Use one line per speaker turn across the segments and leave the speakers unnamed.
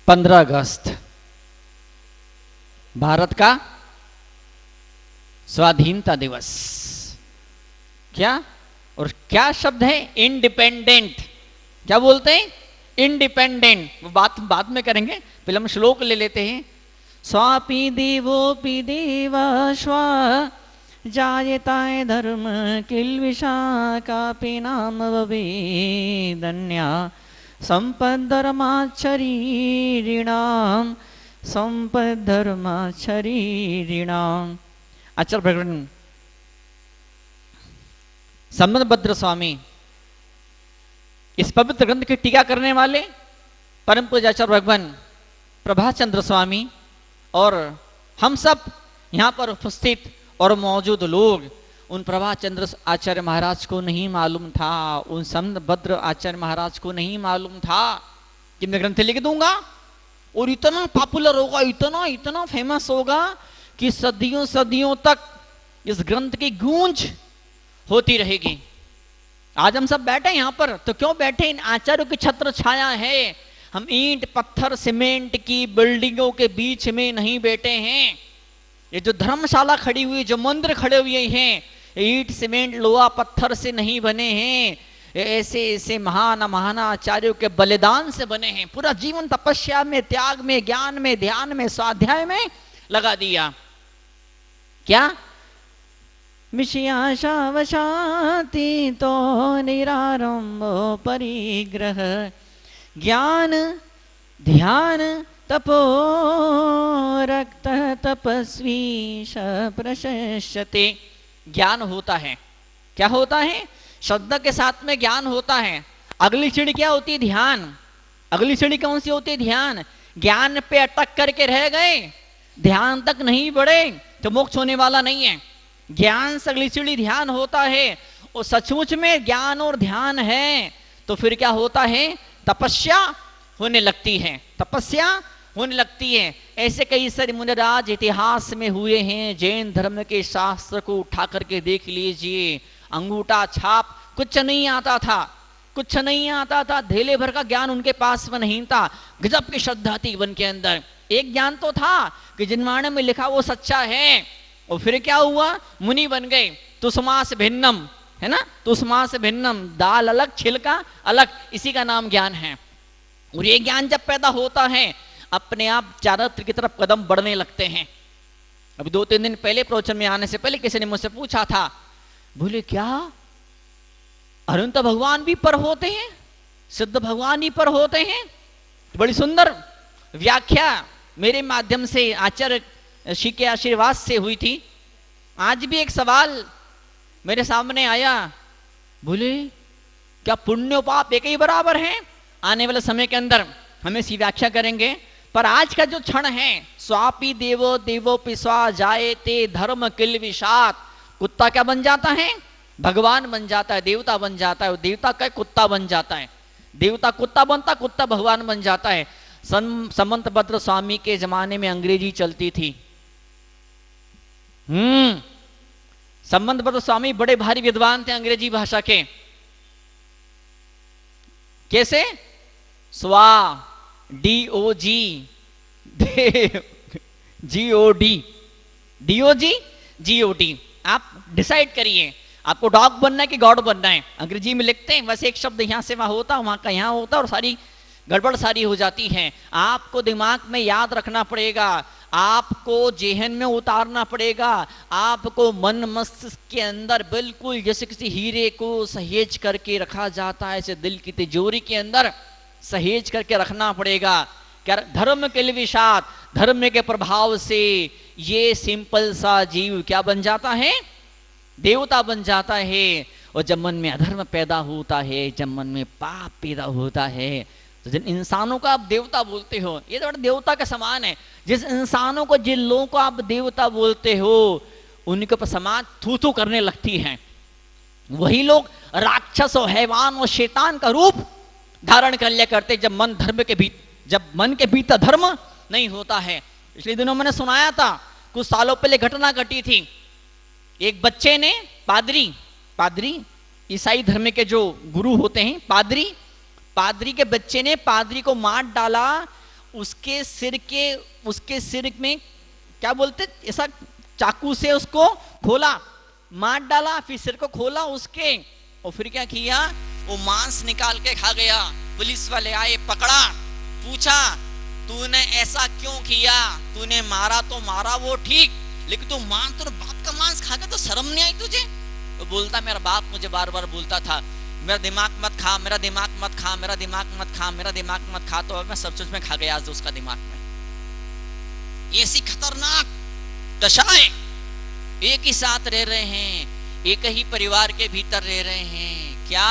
15 अगस्त भारत का स्वाधीनता दिवस। क्या और क्या शब्द है? इंडिपेंडेंट। क्या बोलते हैं? इंडिपेंडेंट। वो बात बाद में करेंगे, पहले हम श्लोक ले लेते हैं। स्वापि देवोपि देवाश्वा जायताय धर्म किल्बिषा कापि नाम ववेदन्या संपद्धर्माचरीरिणाम संपद्धर्माचरीरिणाम। आचार्य भगवान संबंधभद्र स्वामी इस पवित्र ग्रंथ की टीका करने वाले परम पूज्य आचार्य भगवान प्रभाचंद्र स्वामी और हम सब यहाँ पर उपस्थित और मौजूद लोग, उन प्रभाचंद्र आचार्य महाराज को नहीं मालूम था, उन संबंधभद्र आचार्य महाराज को नहीं मालूम था कि मैं ग्रंथ लिख दूंगा और इतना पॉपुलर होगा, इतना इतना फेमस होगा कि सदियों सदियों तक इस ग्रंथ की गूंज होती रहेगी। आज हम सब बैठे यहाँ पर तो क्यों बैठे? इन आचार्यों की छत्र छाया है। हम ईंट पत्थर सीमेंट की बिल्डिंगों के बीच में नहीं बैठे हैं। ये जो धर्मशाला खड़ी हुई, जो मंदिर खड़े हुए हैं, ईंट सीमेंट लोहा पत्थर से नहीं बने हैं, ऐसे ऐसे महान महान आचार्यों के बलिदान से बने हैं। पूरा जीवन तपस्या में, त्याग में, ज्ञान में, ध्यान में, स्वाध्याय में लगा दिया। क्या? विषयाशावशाति तो निरारंभो परिग्रह ज्ञान ध्यान तपो रक्त तपस्वी प्रशस्यते। ज्ञान होता है। क्या होता है? श्रद्धा के साथ में ज्ञान होता है। अगली सीढ़ी क्या होती है? ध्यान। अगली सीढ़ी कौन सी होती है? ध्यान। ज्ञान पे अटक करके रह गए, ध्यान तक नहीं बढ़े तो मोक्ष होने वाला नहीं है। ज्ञान से अगली सीढ़ी ध्यान होता है और सचमुच में ज्ञान और ध्यान है तो फिर क्या होता है? तपस्या होने लगती है। तपस्या होने लगती है। ऐसे कई सारे मुनिराज इतिहास में हुए हैं। जैन धर्म के शास्त्र को उठा करके देख लीजिए, अंगूठा छाप कुछ नहीं आता था, कुछ नहीं आता था। धेले भर का ज्ञान उनके पास में नहीं था। गजब की श्रद्धा थी उनके अंदर। एक ज्ञान तो था कि जिनवाणे में लिखा वो सच्चा है। और फिर क्या हुआ? मुनि बन गए। तुष्मास भिन्नम, है ना? तुष्मास भिन्नम, दाल अलग छिलका अलग, इसी का नाम ज्ञान है। और ये ज्ञान जब पैदा होता है अपने आप चारित्र की तरफ कदम बढ़ने लगते हैं। अभी 2-3 दिन पहले प्रवचन में आने से पहले किसी ने मुझसे पूछा था, बोले क्या अनंत भगवान भी पर होते हैं? सिद्ध भगवान ही पर होते हैं? बड़ी सुंदर व्याख्या मेरे माध्यम से आचार्य श्री के आशीर्वाद से हुई थी। आज भी एक सवाल मेरे सामने आया, बोले क्या पुण्य पाप एक ही बराबर है? आने वाले समय के अंदर हम इसकी व्याख्या करेंगे। पर आज का जो क्षण है, स्वापि देवो देवोपि स्वा जायते धर्म किल्बिषात्। कुत्ता क्या बन जाता है? भगवान बन जाता है, देवता बन जाता है। देवता का कुत्ता बन जाता है। देवता कुत्ता बनता, कुत्ता भगवान बन जाता है। संबंधभद्र स्वामी के जमाने में अंग्रेजी चलती थी। संबंधभद्र स्वामी बड़े भारी विद्वान थे अंग्रेजी भाषा के। कैसे? स्वा DOG GOD DOG GOD। आप डिसाइड करिए आपको डॉग बनना है कि गॉड बनना है। अंग्रेजी में लिखते हैं, बस एक शब्द यहां से वहां होता, वहां का यहां होता और सारी गड़बड़ सारी हो जाती है। आपको दिमाग में याद रखना पड़ेगा, आपको जेहन में उतारना पड़ेगा, आपको मन मस्तिष्क के अंदर बिल्कुल जैसे किसी हीरे को सहेज करके रखा जाता है, ऐसे दिल की तिजोरी के अंदर सहेज करके रखना पड़ेगा। क्या? धर्म किल्बिषात्, धर्म के प्रभाव से ये सिंपल सा जीव क्या बन जाता है? देवता बन जाता है। और जब मन में अधर्म पैदा होता है, जब मन में पाप पैदा होता है, तो जिन इंसानों को आप देवता बोलते हो, ये तो देवता के समान है। जिस इंसानों को, जिन लोगों को आप देवता बोलते हो, उनके ऊपर समाज थू थू करने लगती है। वही लोग राक्षस और हैवान और शैतान का रूप धारण कर लिया करते जब मन धर्म के जब मन के भीतर धर्म नहीं होता है। पिछले दिनों मैंने सुनाया था, कुछ सालों पहले घटना घटी थी। एक बच्चे ने पादरी ईसाई धर्म के जो गुरु होते हैं, पादरी के बच्चे ने पादरी को मार डाला। उसके सिर में क्या बोलते, ऐसा चाकू से उसको खोला, मार डाला, फिर सिर को खोला उसके, और फिर क्या किया, वो मांस निकाल के खा गया। पुलिस वाले आए, पकड़ा, पूछा तूने ऐसा क्यों किया, तूने मारा तो मारा वो ठीक, लेकिन तू बाप का मांस खा गया तो शर्म नहीं आई तुझे? वो बोलता मेरा बाप मुझे बार बार बोलता था मेरा दिमाग मत खा, मेरा दिमाग मत खा, मेरा दिमाग मत खा, मेरा दिमाग मत खा, तो अब मैं सचमुच में खा गया आज उसका दिमाग में। ऐसी खतरनाक दशाएं, एक ही साथ रह रहे हैं, एक ही परिवार के भीतर रह रहे हैं, क्या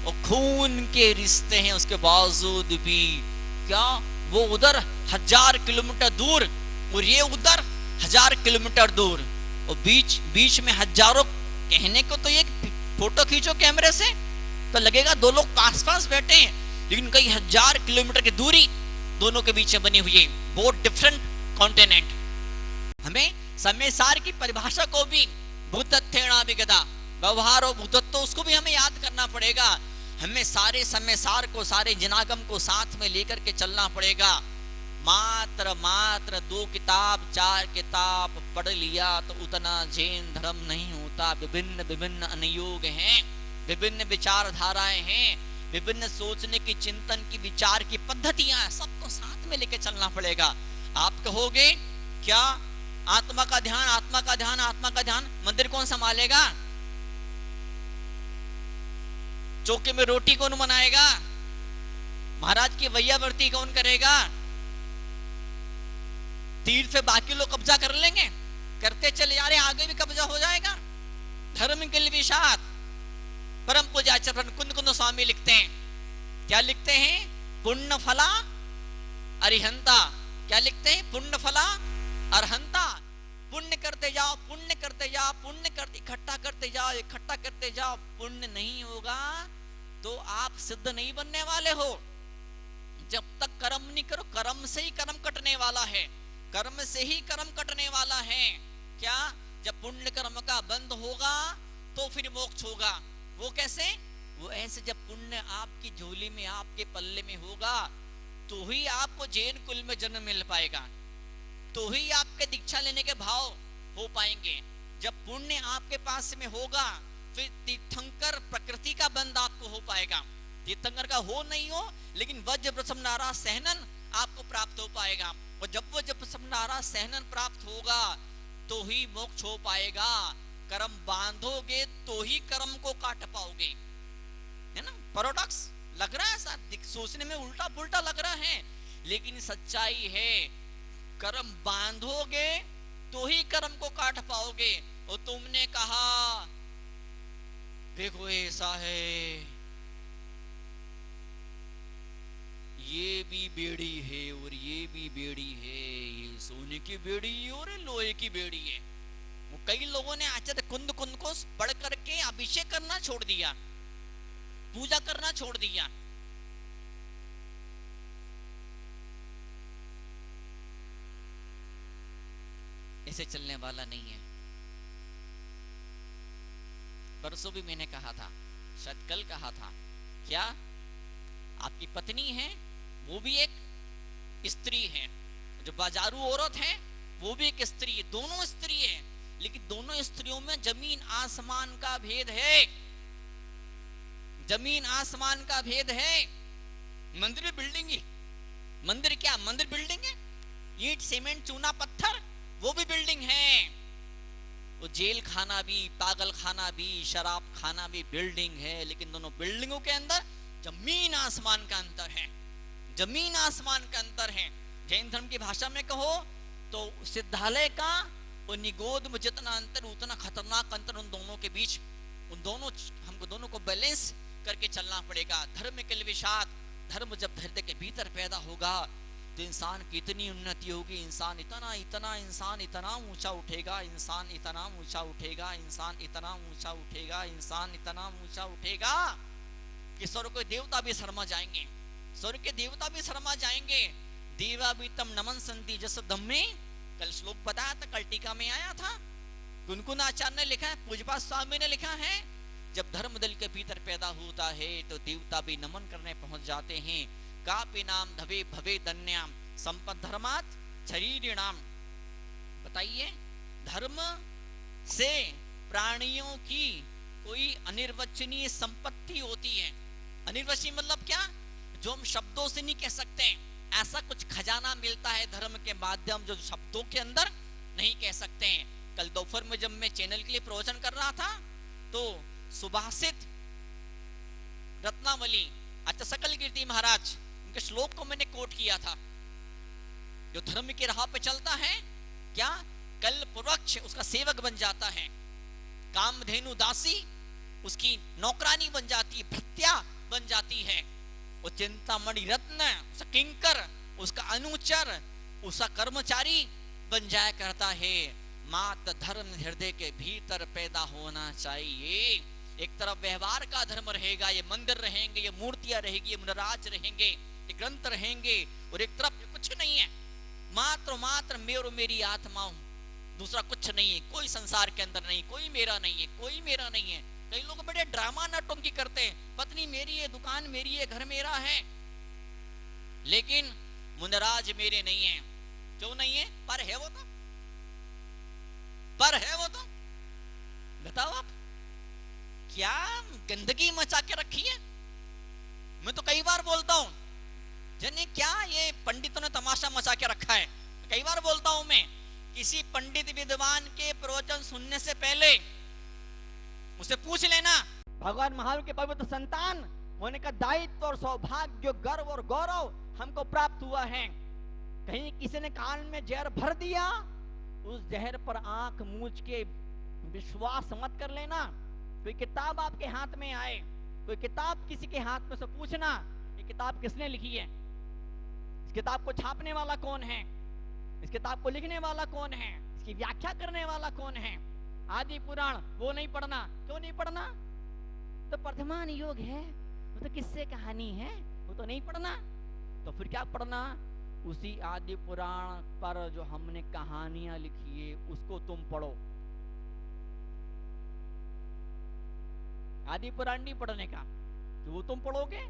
वो खून के रिश्ते हैं, उसके बावजूद भी क्या वो उधर 1000 किलोमीटर दूर और ये उधर 1000 किलोमीटर दूर, और बीच में हजारों, कहने को तो ये फोटो खींचो कैमरे से तो लगेगा दो लोग पास पास बैठे हैं, लेकिन कई 1000 किलोमीटर की दूरी दोनों के बीच में बनी हुई है, बहुत डिफरेंट कॉन्टिनेंट। हमें समय सार की परिभाषा को भी भूतत्थेना विगता, व्यवहार और भूतत्व, उसको भी हमें याद करना पड़ेगा। हमें सारे समय सार को, सारे जिनागम को साथ में लेकर के चलना पड़ेगा। मात्र 2 किताब 4 किताब पढ़ लिया तो उतना जैन धर्म नहीं होता। विभिन्न विभिन्न अनुयोग हैं, विभिन्न विचारधाराएं हैं, विभिन्न सोचने की, चिंतन की, विचार की पद्धतियां हैं, सबको साथ में लेके चलना पड़ेगा। आप कहोगे क्या आत्मा का ध्यान, आत्मा का ध्यान, आत्मा का ध्यान, मंदिर कौन संभालेगा? चौके में रोटी कौन बनाएगा? महाराज की वैयावर्ती कौन करेगा? तीर्थ पे बाकी लोग कब्जा कर लेंगे, करते चले जा रहे, आगे भी कब्जा हो जाएगा। धर्म के लिए विषाद। परम पूज्य कुंद स्वामी लिखते हैं, क्या लिखते हैं? पुण्य फला अरिहंता। क्या लिखते हैं? पुण्य फला अरहंता। पुण्य करते जाओ, पुण्य करते जाओ, पुण्य करते, इकट्ठा करते जाओ, इकट्ठा करते जाओ। पुण्य नहीं होगा तो आप सिद्ध नहीं बनने वाले हो। जब तक कर्म नहीं करो, कर्म से ही कर्म कटने वाला है, कर्म से ही कर्म कटने वाला है। क्या? जब पुण्य कर्म का बंद होगा तो फिर मोक्ष होगा। वो कैसे? वो ऐसे, जब पुण्य आपकी झोली में, आपके पल्ले में होगा तो ही आपको जैन कुल में जन्म मिल पाएगा, तो ही आपके दीक्षा लेने के भाव हो पाएंगे। जब पुण्य आपके पास में होगा फिर तीर्थंकर प्रकृति का बंद आपको हो पाएगा। तीर्थंकर का हो नहीं हो, लेकिन वज्र प्रसम नारा सहनन आपको प्राप्त हो पाएगा। और जब वज्र प्रसम नारा सहनन प्राप्त होगा तो ही मोक्ष हो पाएगा। कर्म बांधोगे तो ही कर्म को काट पाओगे, है ना? पैराडॉक्स लग रहा है, साथ सोचने में उल्टा पुल्टा लग रहा है, लेकिन सच्चाई है। कर्म बांधोगे तो ही कर्म को काट पाओगे। और तुमने कहा देखो ऐसा है, ये भी बेड़ी है और ये भी बेड़ी है, ये सोने की बेड़ी और लोहे की बेड़ी है। वो कई लोगों ने आचार्य कुंद को पढ़ करके अभिषेक करना छोड़ दिया, पूजा करना छोड़ दिया। ऐसे चलने वाला नहीं है। परसों भी मैंने कहा था, शायद कल कहा था, क्या आपकी पत्नी है वो भी एक स्त्री है, जो बाजारू औरत है वो भी एक स्त्री है, दोनों स्त्री है, लेकिन दोनों स्त्रियों में जमीन आसमान का भेद है। जमीन आसमान का भेद है। मंदिर भी बिल्डिंग ही, मंदिर क्या, मंदिर बिल्डिंग है, ईंट सीमेंट चूना पत्थर वो भी बिल्डिंग है। वो जेल खाना भी, पागल खाना भी, शराब खाना भी बिल्डिंग है, लेकिन दोनों बिल्डिंगों के अंदर जमीन आसमान का अंतर है, जमीन आसमान का अंतर है। जैन धर्म की भाषा में कहो तो सिद्धालय का और निगोद में जितना अंतर, उतना खतरनाक अंतर उन दोनों के बीच। उन दोनों, हमको दोनों को बैलेंस करके चलना पड़ेगा। धर्म के लिए विषाद। धर्म जब हृदय के भीतर पैदा होगा तो इंसान की इतनी उन्नति होगी, इंसान इतना ऊंचा उठेगा, इंसान इतना ऊंचा उठेगा, इंसान इतना ऊंचा उठेगा, इंसान इतना ऊंचा उठेगा कि स्वर्ग के देवता भी शर्मा जाएंगे, स्वर्ग के देवता भी शर्मा जाएंगे। देवा भी तम नमन संति जस धम्मे, कल श्लोक बताया था, कल टीका में आया था, कुनकुन आचार्य ने लिखा है, पूज्यपाद स्वामी ने लिखा है, जब धर्म दल के भीतर पैदा होता है तो देवता भी नमन करने पहुंच जाते हैं। कापि नाम धवे भवे धन्याम संपद्धर्मात् शरीरिणाम। बताइए, धर्म से प्राणियों की कोई अनिर्वचनीय संपत्ति होती है। अनिर्वचनीय मतलब क्या? जो हम शब्दों से नहीं कह सकते, ऐसा कुछ खजाना मिलता है धर्म के माध्यम, जो शब्दों के अंदर नहीं कह सकते हैं। कल दोपहर में जब मैं चैनल के लिए प्रवचन कर रहा था तो सुभाषित रत्नावली अच्छा सकल कीर्ति महाराज, उनके श्लोक को मैंने कोट किया था। जो धर्म के राह पे चलता है, क्या कल्प वृक्ष उसका सेवक बन जाता है, कामधेनु दासी उसकी नौकरानी बन जाती है, भृत्या बन जाती है, वो चिंतामणि रत्न उसका किंकर, उसका अनुचर, उसका कर्मचारी बन जाया करता है। मात धर्म हृदय के भीतर पैदा होना चाहिए। एक तरफ व्यवहार का धर्म रहेगा, ये मंदिर रहेंगे, ये मूर्तियां रहेगी, ये मुनराज रहेंगे, ये ग्रंथ रहेंगे, और एक तरफ कुछ नहीं है, मात्र मात्र मैं और मेरी आत्मा हूं, दूसरा कुछ नहीं है, कोई संसार के अंदर नहीं, कोई मेरा नहीं है, कोई मेरा नहीं है। कई लोग बड़े ड्रामा नौटंकी करते हैं, पत्नी मेरी है, दुकान मेरी है, घर मेरा है, लेकिन मुनराज मेरे नहीं है। क्यों नहीं है? पर है वो तो, पर है वो तो। बताओ आप, क्या गंदगी मचा के रखी है। मैं तो कई बार बोलता हूं, जने क्या ये पंडितों ने तमाशा मचा के रखा है। कई बार बोलता हूं मैं, किसी पंडित विद्वान के प्रवचन सुनने से पहले उसे पूछ लेना, भगवान महावीर के पवित्र संतान होने का दायित्व और सौभाग्य, गर्व और गौरव हमको प्राप्त हुआ है। कहीं किसी ने कान में जहर भर दिया, उस जहर पर आंख मूंछ के विश्वास मत कर लेना। कोई किताब आपके हाथ में आए, कोई किताब किसी के हाथ में से पूछना, ये किताब किसने लिखी है, इस किताब को छापने वाला कौन है, इस किताब को लिखने वाला कौन है, इसकी व्याख्या करने वाला कौन है। आदि पुराण वो नहीं पढ़ना। क्यों नहीं पढ़ना? तो वर्तमान योग है, वो तो किस्से कहानी है, वो तो नहीं पढ़ना। तो फिर क्या पढ़ना? उसी आदि पुराण पर जो हमने कहानियां लिखी है उसको तुम पढ़ो। आदि पुराण नहीं पढ़ने का, तो वो तुम पढ़ोगे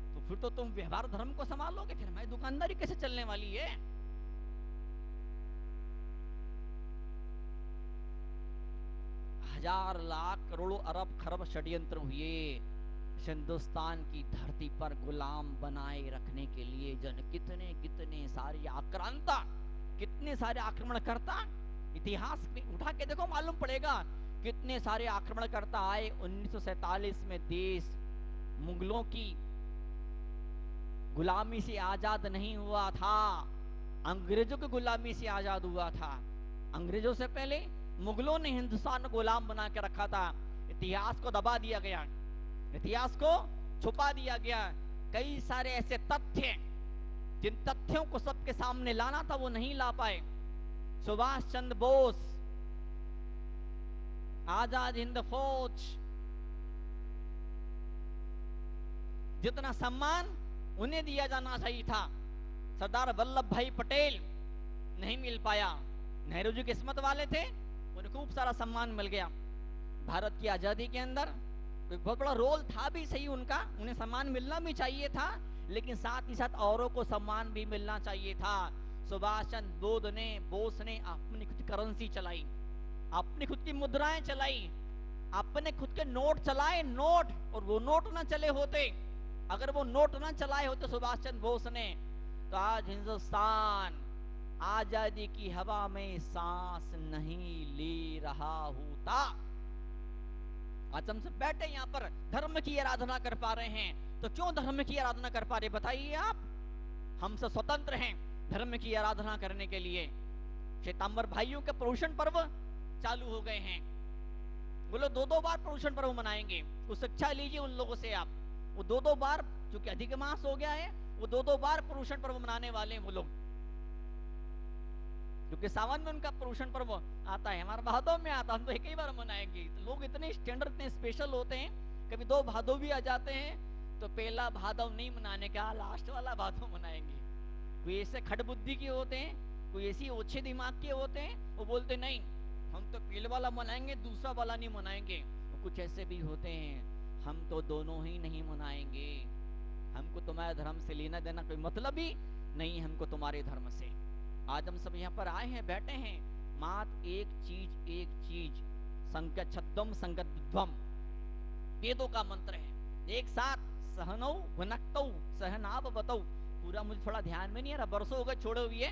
तो फिर तो तुम व्यवहार धर्म को संभालोगे, फिर हमारी दुकानदारी कैसे चलने वाली है। हजार लाख करोड़ों अरब खरब षड्यंत्र हुए हिंदुस्तान की धरती पर गुलाम बनाए रखने के लिए। जन कितने कितने सारे आक्रांता, कितने सारे आक्रमणकर्ता, इतिहास में उठा के देखो मालूम पड़ेगा कितने सारे आक्रमणकर्ता आए। 1947 में देश मुगलों की गुलामी से आजाद नहीं हुआ था, अंग्रेजों की गुलामी से आजाद हुआ था। अंग्रेजों से पहले मुगलों ने हिंदुस्तान को गुलाम बना के रखा था। इतिहास को दबा दिया गया, इतिहास को छुपा दिया गया। कई सारे ऐसे तथ्य, जिन तथ्यों को सबके सामने लाना था वो नहीं ला पाए। सुभाष चंद्र बोस, आजाद हिंद फौज, जितना सम्मान उन्हें दिया जाना चाहिए था, सरदार वल्लभ भाई पटेल नहीं मिल पाया। नेहरू जी किस्मत वाले थे, उन्हें खूब सारा सम्मान मिल गया। भारत की आजादी के अंदर बहुत बड़ा रोल था भी सही उनका, उन्हें सम्मान मिलना भी चाहिए था, लेकिन साथ ही साथ औरों को सम्मान भी मिलना चाहिए था। सुभाष चंद्र बोस ने अपनी खुद करेंसी चलाई, अपनी खुद की मुद्राएं चलाई, अपने खुद के नोट चलाए, नोट। और वो नोट ना चले होते, अगर वो नोट ना चलाए होते सुभाष चंद्र बोस ने, तो आज हिंदुस्तान आजादी की हवा में सांस नहीं ले रहा होता। आज हम सब बैठे यहाँ पर धर्म की आराधना कर पा रहे हैं, तो क्यों धर्म की आराधना कर पा रहे बताइए आप? हम सब स्वतंत्र हैं धर्म की आराधना करने के लिए। श्वेतांबर भाइयों के प्रदूषण पर्व चालू हो गए हैं, वो लोग 2-2 बार प्रदूषण पर्व मनाएंगे। कुछ शिक्षा लीजिए उन लोगों से आप, वो 2-2 बार, चूंकि अधिक मास हो गया है, वो 2-2 बार प्रदूषण पर्व मनाने वाले हैं वो लोग, क्योंकि सावन में उनका प्रदूषण पर्व आता है, हमारा भादों में आता, हम तो एक ही बार मनाएंगे। तो लोग इतने स्टैंडर्ड, इतने स्पेशल होते हैं, कभी 2 भादों भी आ जाते हैं तो पहला भादव नहीं मनाने का, लास्ट वाला भादव मनाएंगे। कोई ऐसे खड़ बुद्धि के होते हैं, कोई ऐसी ओछे दिमाग के होते हैं, वो बोलते नहीं हम तो पहले वाला मनाएंगे, दूसरा वाला नहीं मनाएंगे। कुछ ऐसे भी होते हैं, हम तो दोनों ही नहीं मनाएंगे, हमको तुम्हारे धर्म से लेना देना कोई मतलब ही नहीं हमको तुम्हारे धर्म से। आज हम सब यहाँ पर आए हैं, बैठे हैं, मात्र एक चीज संकच्छद्वम संकद्वम वेदों का मंत्र है। एक साथ सहनौ भुनक्तौ सहनावतौ। पूरा मुझे थोड़ा ध्यान में नहीं आ रहा, बरसों हो गए छोड़े हुए।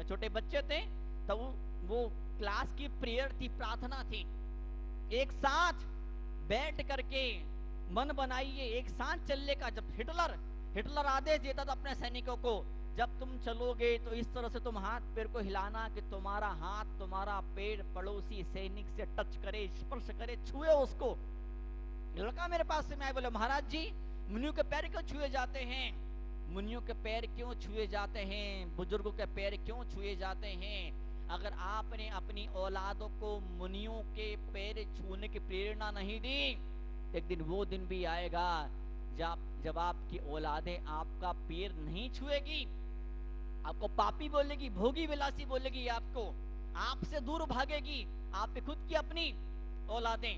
छोटे बच्चे थे तब वो क्लास की प्रेयर थी, प्रार्थना थी। एक साथ बैठ करके मन बनाइए, एक साथ चलने का। जब हिटलर आदेश देता था अपने सैनिकों को, जब तुम चलोगे तो इस तरह से तुम हाथ पैर को हिलाना कि तुम्हारा हाथ तुम्हारा पैर पड़ोसी सैनिक से टच करे, स्पर्श करे, छुए उसको। लड़का मेरे पास से मैं बोले, महाराज जी मुनियों के पैर क्यों छुए जाते हैं? मुनियों के पैर क्यों छुए जाते हैं? बुजुर्गों के पैर क्यों छुए जाते हैं? अगर आपने अपनी औलादों को मुनियों के पैर छूने की प्रेरणा नहीं दी, एक दिन वो दिन भी आएगा जब आपकी औलादें आपका पैर नहीं छुएगी, आपको पापी बोलेगी, भोगी विलासी बोलेगी, आपसे दूर भागेगी, आप खुद की अपनी औलादें।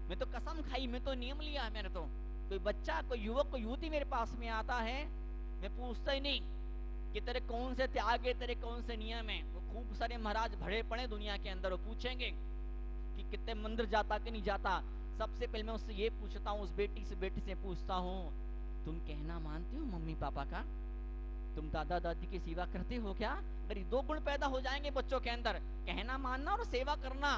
मैं तो कसम खाई, मैं तो नियम लिया है। मैंने तो कोई बच्चा, कोई युवक, कोई युवती मेरे पास में आता है, मैं पूछता ही नहीं कि तेरे कौन से त्याग है, तेरे कौन से नियम है। वो खूब सारे महाराज भरे पड़े दुनिया के अंदर, वो पूछेंगे कि कितने मंदिर जाता कि नहीं जाता। सबसे पहले मैं उससे ये पूछता हूँ, उस बेटी से पूछता हूँ, तुम कहना मानती हो मम्मी पापा का? तुम दादा दादी की सेवा करते हो क्या? अगर ये दो गुण पैदा हो जाएंगे बच्चों के अंदर, कहना मानना और सेवा करना,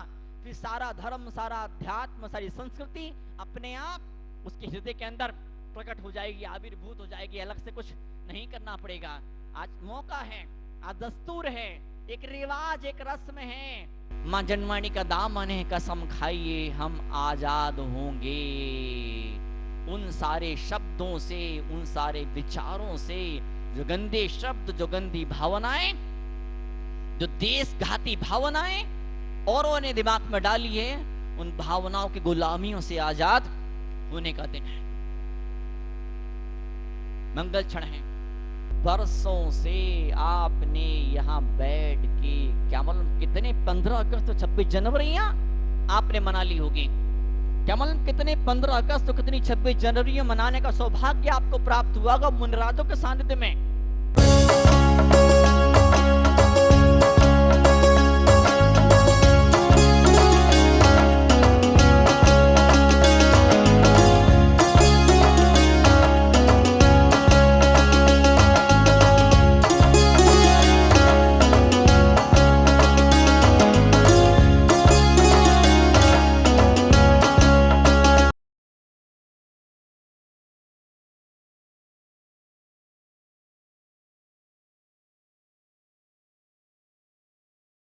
फिर सारा धर्म, सारा अध्यात्म, सारी संस्कृति अपने आप उसके हृदय के अंदर प्रकट हो जाएगी, आविर्भूत हो जाएगी। अलग से कुछ नहीं करना पड़ेगा। आज मौका है, आज दस्तूर है, एक रिवाज, एक रस्म है। माँ जन्माणी का दामन है, कसम खाइए हम आजाद होंगे। उन सारे शब्दों से, उन सारे विचारों से, जो गंदे शब्द, जो गंदी भावनाएं, जो देशघाती भावनाएं औरों ने दिमाग में डाली है, उन भावनाओं की गुलामियों से आजाद होने का दिन है, मंगल क्षण है। बरसों से आपने यहाँ बैठ के क्या मालूम कितने 15 अगस्त, 26 जनवरी आपने मना ली होगी। क्या मालूम कितने 15 अगस्त, कितनी 26 जनवरी मनाने का सौभाग्य आपको प्राप्त हुआ होगा मुनिराजों के सानिध्य में।